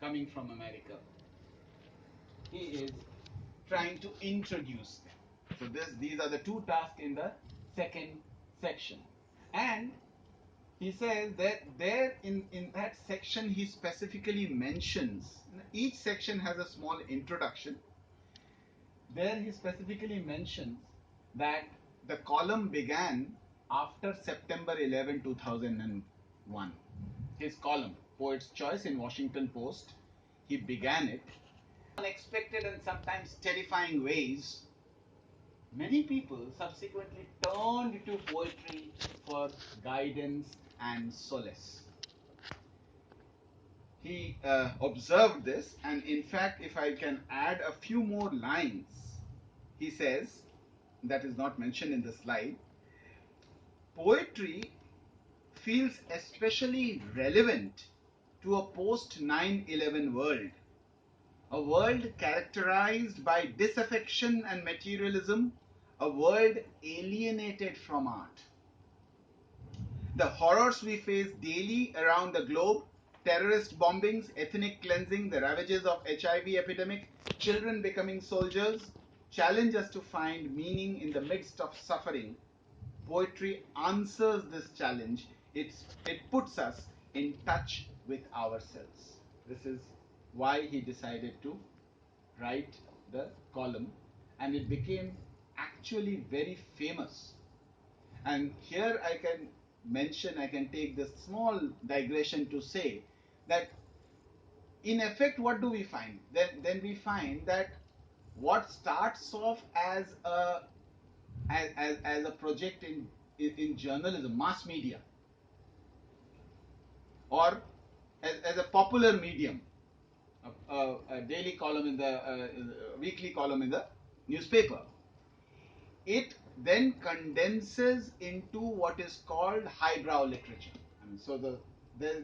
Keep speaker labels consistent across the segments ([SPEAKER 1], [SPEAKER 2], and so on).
[SPEAKER 1] coming from America. He is trying to introduce them. So these are the two tasks in the second section. And he says that there in that section he specifically mentions, each section has a small introduction. There he specifically mentions that the column began after September 11, 2001. His column, Poet's Choice in Washington Post, he began it. Unexpected and sometimes terrifying ways, many people subsequently turned to poetry for guidance and solace. He observed this, and in fact, if I can add a few more lines, he says, that is not mentioned in the slide, poetry feels especially relevant to a post 9/11 world, a world characterized by disaffection and materialism, a world alienated from art. The horrors we face daily around the globe, terrorist bombings, ethnic cleansing, the ravages of HIV epidemic, children becoming soldiers, challenge us to find meaning in the midst of suffering. Poetry answers this challenge. It puts us in touch with ourselves. This is why he decided to write the column, and it became actually very famous. And here I can take this small digression to say that in effect, what do we find? Then we find that what starts off as a project in journalism, mass media, or as a popular medium, a daily column in the weekly column in the newspaper, it then condenses into what is called highbrow literature. And so there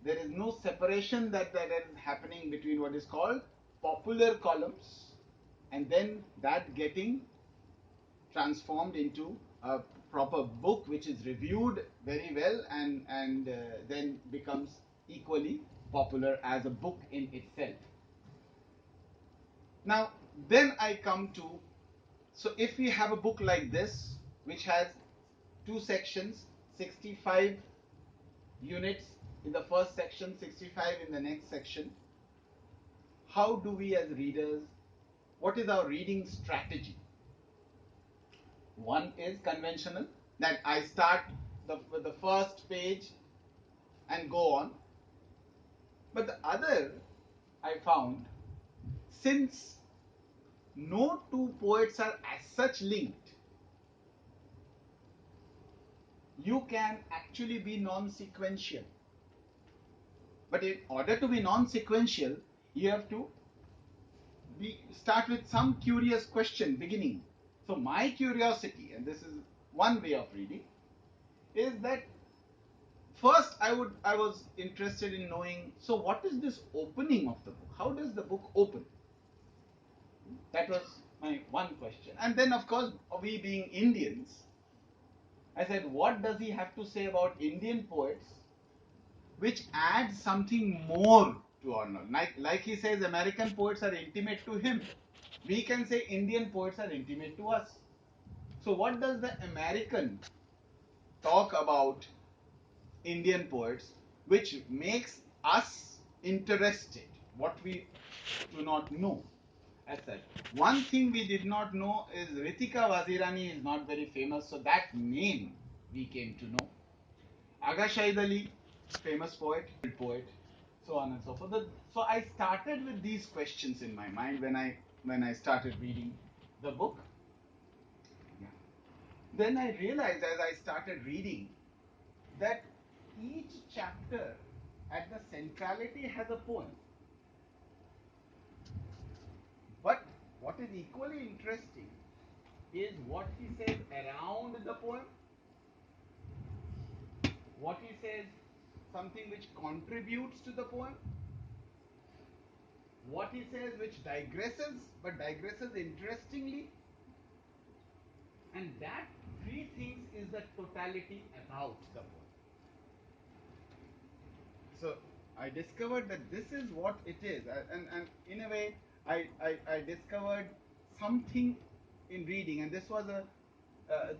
[SPEAKER 1] is no separation that is happening between what is called popular columns and then that getting transformed into a proper book which is reviewed very well and then becomes equally popular as a book in itself. Now, then I come to, so if we have a book like this, which has two sections, 65 units in the first section, 65 in the next section, how do we as readers, what is our reading strategy? One is conventional, that I start the first page and go on. But the other, I found, since no two poets are as such linked, you can actually be non-sequential. But in order to be non-sequential, you have to start with some curious question beginning. So my curiosity, and this is one way of reading, is that first I was interested in knowing, so what is this opening of the book? How does the book open? That was my one question. And then of course, we being Indians, I said, what does he have to say about Indian poets which adds something more to our knowledge? Like he says, American poets are intimate to him. We can say Indian poets are intimate to us. So what does the American talk about Indian poets which makes us interested, what we do not know? As said, one thing we did not know is Ritika Wazirani is not very famous, so that name we came to know. Aga Shahid Ali, famous poet, so on and so forth. So I started with these questions in my mind when I started reading the book. Yeah. Then I realized as I started reading that each chapter at the centrality has a poem. But what is equally interesting is what he says around the poem, what he says something which contributes to the poem, what he says which digresses, but digresses interestingly, and that three things is the totality about the poem. So I discovered that this is what it is, and in a way, I discovered something in reading, and this was a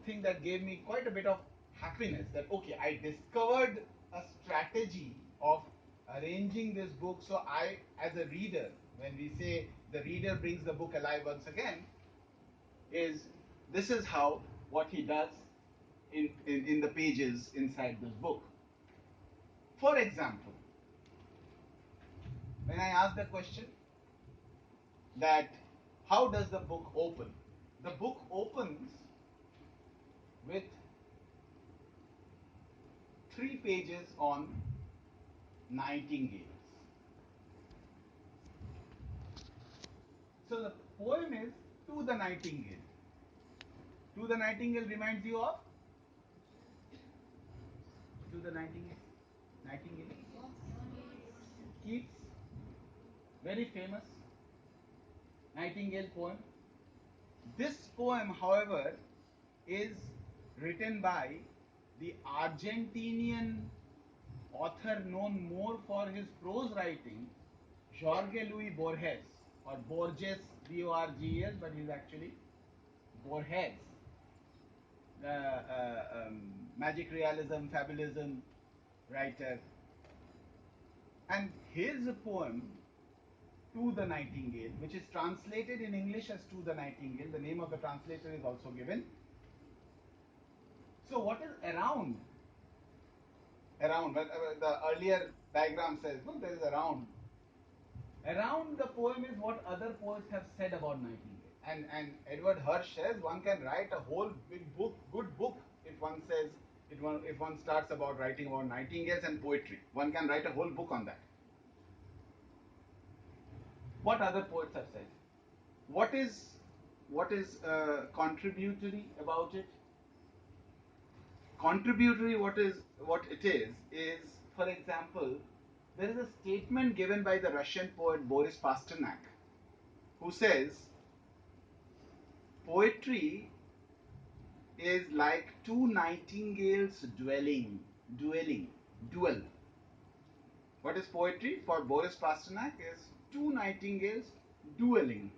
[SPEAKER 1] thing that gave me quite a bit of happiness. That okay, I discovered a strategy of arranging this book. So I, as a reader, when we say the reader brings the book alive once again, is this is how what he does in the pages inside this book. For example, when I ask the question that how does the book open? The book opens with 3 pages on nightingales. So the poem is To the Nightingale. To the Nightingale reminds you of? To the Nightingale? Nightingale? Keats, very famous Nightingale poem. This poem, however, is written by the Argentinian author known more for his prose writing, Jorge Luis Borges, or Borges, B-O-R-G-E-S, but he's actually Borges, the magic realism, fabulism writer. And his poem, To the Nightingale, which is translated in English as To the Nightingale, the name of the translator is also given. So what is around? Around, but the earlier diagram says, no, there is around. Around the poem is what other poets have said about Nightingale. And Edward Hirsch says one can write a whole big book, good book, if one says, if one starts about writing about nightingales and poetry. One can write a whole book on that. What other poets have said? What is contributory about it? Contributory, what it is, for example, there is a statement given by the Russian poet Boris Pasternak, who says poetry is like two nightingales duel. What is poetry? For Boris Pasternak is two nightingales dueling.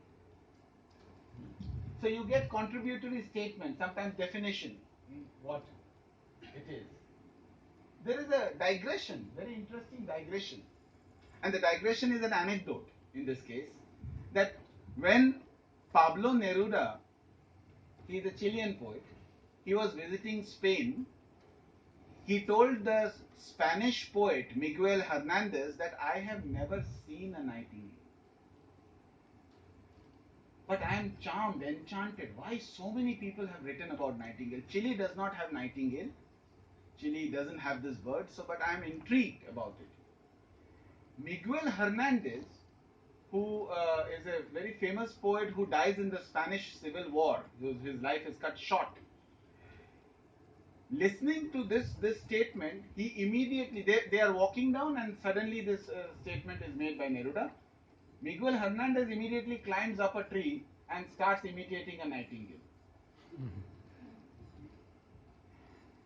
[SPEAKER 1] So you get contributory statement, sometimes definition, what it is. There is a digression, very interesting digression. And the digression is an anecdote in this case, that when Pablo Neruda, he is a Chilean poet, he was visiting Spain, he told the Spanish poet Miguel Hernandez that I have never seen a nightingale. But I am charmed, enchanted. Why so many people have written about nightingale? Chile does not have nightingale. Chile doesn't have this bird, so but I am intrigued about it. Miguel Hernandez, who is a very famous poet who dies in the Spanish Civil War, his life is cut short. Listening to this statement, he immediately, they are walking down and suddenly this statement is made by Neruda. Miguel Hernandez immediately climbs up a tree and starts imitating a nightingale.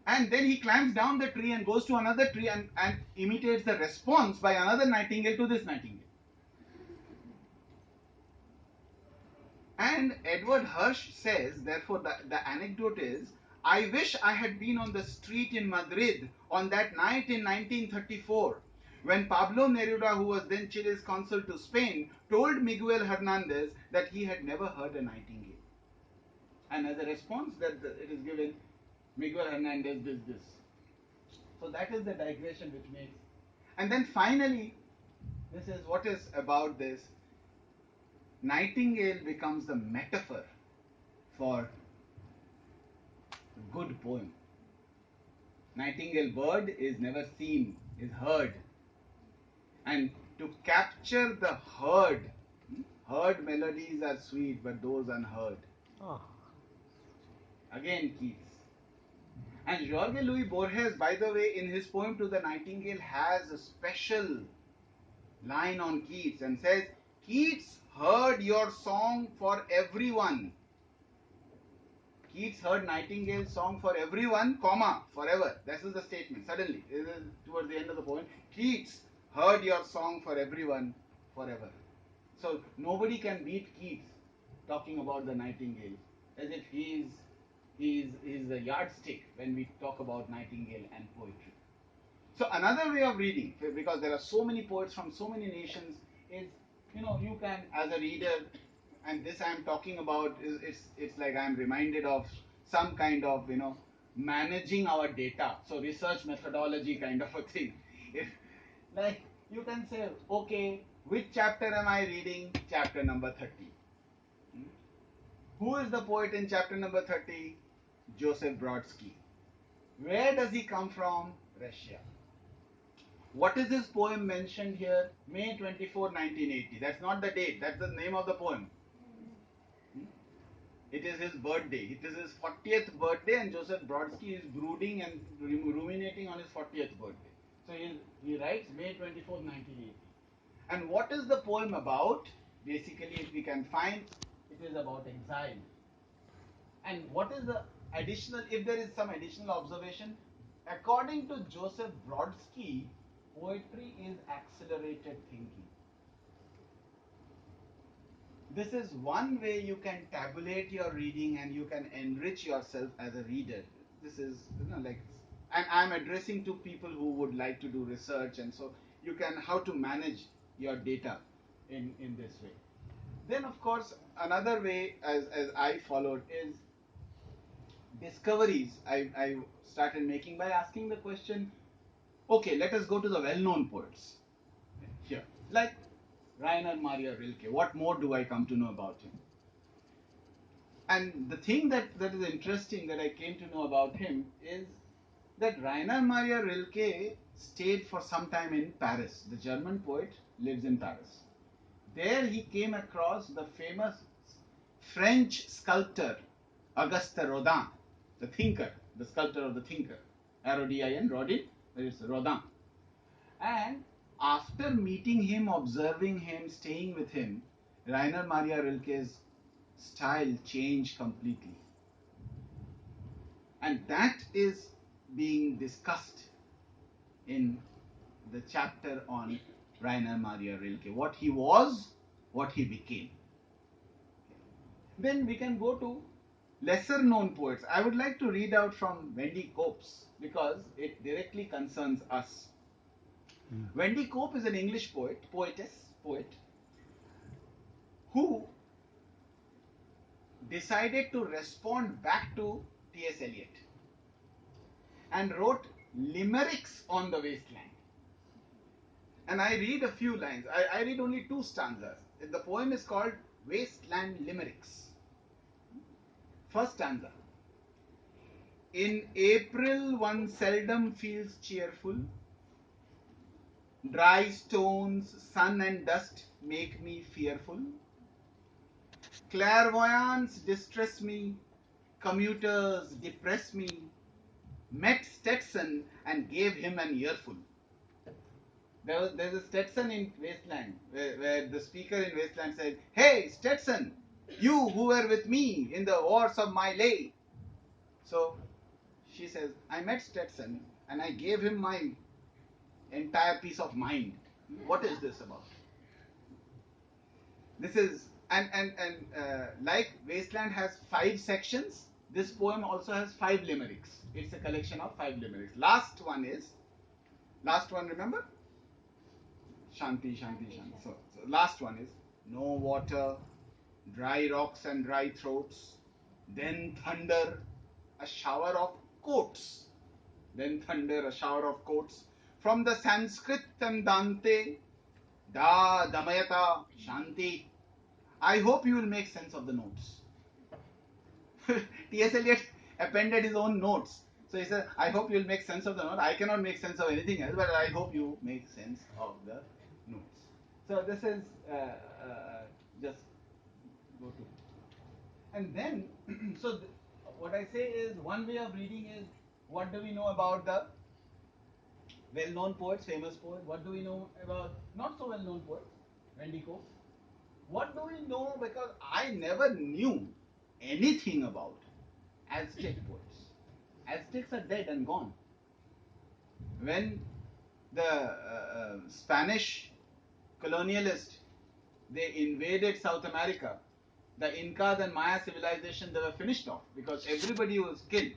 [SPEAKER 1] And then he climbs down the tree and goes to another tree and imitates the response by another nightingale to this nightingale. And Edward Hirsch says, therefore, the anecdote is, I wish I had been on the street in Madrid on that night in 1934, when Pablo Neruda, who was then Chile's consul to Spain, told Miguel Hernandez that he had never heard a nightingale. And as a response, that it is given, Miguel Hernandez did this. So that is the digression which makes. And then finally, this is what is about this. Nightingale becomes the metaphor for good poem. Nightingale bird is never seen, is heard. And to capture the heard melodies are sweet, but those unheard. Oh. Again Keats. And Jorge Luis Borges, by the way, in his poem To the Nightingale, has a special line on Keats and says, Keats heard your song for everyone. Keats heard Nightingale's song for everyone, comma, forever. This is the statement. Suddenly, towards the end of the poem, Keats heard your song for everyone forever. So nobody can beat Keats talking about the Nightingale, as if he's a yardstick when we talk about Nightingale and poetry. So another way of reading, because there are so many poets from so many nations, is, you can, as a reader, and this I am talking about is, it's like I am reminded of some kind of, managing our data. So research methodology kind of a thing. If, like, you can say, okay, which chapter am I reading? Chapter number 30. Who is the poet in chapter number 30? Joseph Brodsky. Where does he come from? Russia. What is his poem mentioned here? May 24, 1980. That's not the date, that's the name of the poem. It is his birthday. It is his 40th birthday, and Joseph Brodsky is brooding and ruminating on his 40th birthday. So he writes May 24, 1980. And what is the poem about? Basically, if we can find, it is about exile. And what is the additional, if there is some additional observation, according to Joseph Brodsky, poetry is accelerated thinking. This is one way you can tabulate your reading and you can enrich yourself as a reader. This is, like, and I'm addressing to people who would like to do research, and so you can, how to manage your data in this way. Then, of course, another way, as I followed, is discoveries I started making by asking the question, okay, let us go to the well-known poets here, like Rainer Maria Rilke. What more do I come to know about him? And the thing that is interesting that I came to know about him is that Rainer Maria Rilke stayed for some time in Paris. The German poet lives in Paris. There he came across the famous French sculptor Auguste Rodin, the thinker, the sculptor of the thinker. R-O-D-I-N, Rodin, there is Rodin. And after meeting him, observing him, staying with him, Rainer Maria Rilke's style changed completely. And that is being discussed in the chapter on Rainer Maria Rilke. What he was, what he became. Then we can go to lesser known poets. I would like to read out from Wendy Copes because it directly concerns us. Wendy Cope is an English poet, who decided to respond back to T.S. Eliot and wrote limericks on the wasteland. And I read a few lines. I read only 2 stanzas. The poem is called Wasteland Limericks. First stanza. In April one seldom feels cheerful. Dry stones, sun and dust make me fearful. Clairvoyants distress me, commuters depress me. Met Stetson and gave him an earful. There's a Stetson in Wasteland where the speaker in Wasteland said, "Hey Stetson, you who were with me in the wars of my lay." So she says, I met Stetson and I gave him my entire peace of mind. What is this about? This is, and like Wasteland has 5 sections, this poem also has 5 limericks. It's a collection of 5 limericks. Last one, remember? Shanti, Shanti, Shanti. So last one is, no water, dry rocks and dry throats, then thunder, a shower of coats. Then thunder, a shower of coats. From the Sanskrit Dante, Da, Damayata, Shanti. I hope you will make sense of the notes. T.S. Eliot appended his own notes. So he said, I hope you will make sense of the note. I cannot make sense of anything else, but I hope you make sense of the notes. So this is just go to. And then, so what I say is, one way of reading is, what do we know about the well-known poets, famous poets? What do we know about not so well-known poets? Wendy Cope. What do we know? Because I never knew anything about Aztec poets. Aztecs are dead and gone. When the Spanish colonialists, they invaded South America, the Incas and Maya civilization, they were finished off because everybody was killed.